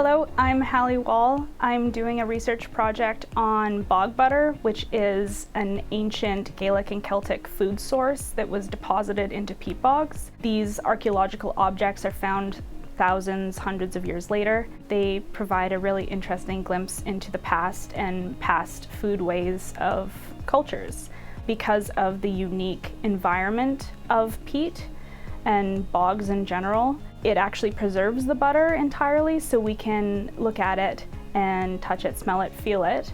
Hello, I'm Halle Wall. I'm doing a research project on bog butter, which is an ancient Gaelic and Celtic food source that was deposited into peat bogs. These archaeological objects are found thousands, hundreds of years later. They provide a really interesting glimpse into the past and past food ways of cultures because of the unique environment of peat and bogs in general. It actually preserves the butter entirely, so we can look at it and touch it, smell it, feel it,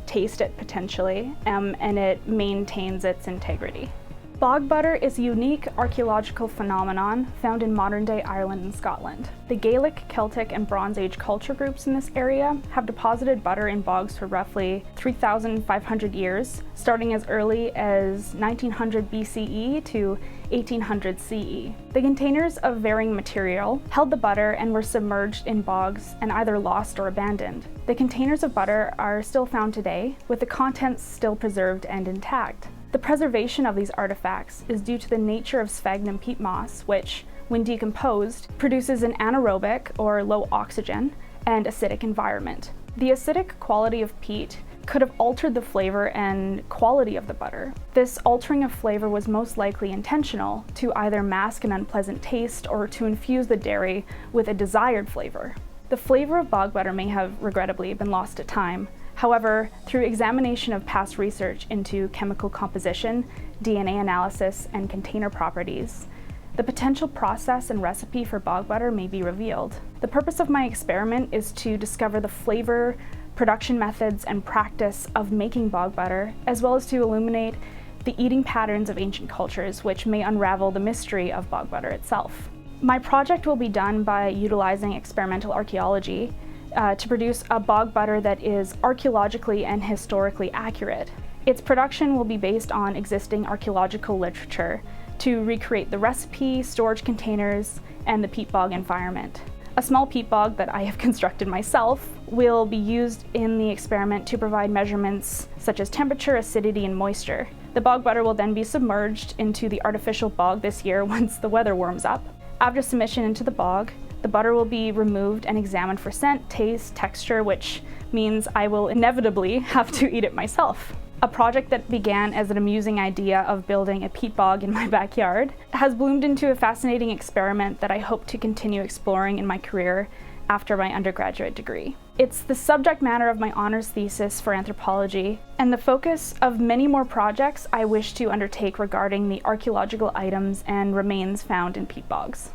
taste it potentially, and it maintains its integrity. Bog butter is a unique archaeological phenomenon found in modern-day Ireland and Scotland. The Gaelic, Celtic, and Bronze Age culture groups in this area have deposited butter in bogs for roughly 3,500 years, starting as early as 1900 BCE to 1800 CE. The containers of varying material held the butter and were submerged in bogs and either lost or abandoned. The containers of butter are still found today, with the contents still preserved and intact. The preservation of these artifacts is due to the nature of sphagnum peat moss, which, when decomposed, produces an anaerobic or low oxygen and acidic environment. The acidic quality of peat could have altered the flavor and quality of the butter. This altering of flavor was most likely intentional to either mask an unpleasant taste or to infuse the dairy with a desired flavor. The flavor of bog butter may have regrettably been lost to time. However, through examination of past research into chemical composition, DNA analysis, and container properties, the potential process and recipe for bog butter may be revealed. The purpose of my experiment is to discover the flavor, production methods, and practice of making bog butter, as well as to illuminate the eating patterns of ancient cultures, which may unravel the mystery of bog butter itself. My project will be done by utilizing experimental archaeology to produce a bog butter that is archaeologically and historically accurate. Its production will be based on existing archaeological literature to recreate the recipe, storage containers, and the peat bog environment. A small peat bog that I have constructed myself will be used in the experiment to provide measurements such as temperature, acidity, and moisture. The bog butter will then be submerged into the artificial bog this year once the weather warms up. After submission into the bog, the butter will be removed and examined for scent, taste, texture, which means I will inevitably have to eat it myself. A project that began as an amusing idea of building a peat bog in my backyard has bloomed into a fascinating experiment that I hope to continue exploring in my career after my undergraduate degree. It's the subject matter of my honors thesis for anthropology and the focus of many more projects I wish to undertake regarding the archaeological items and remains found in peat bogs.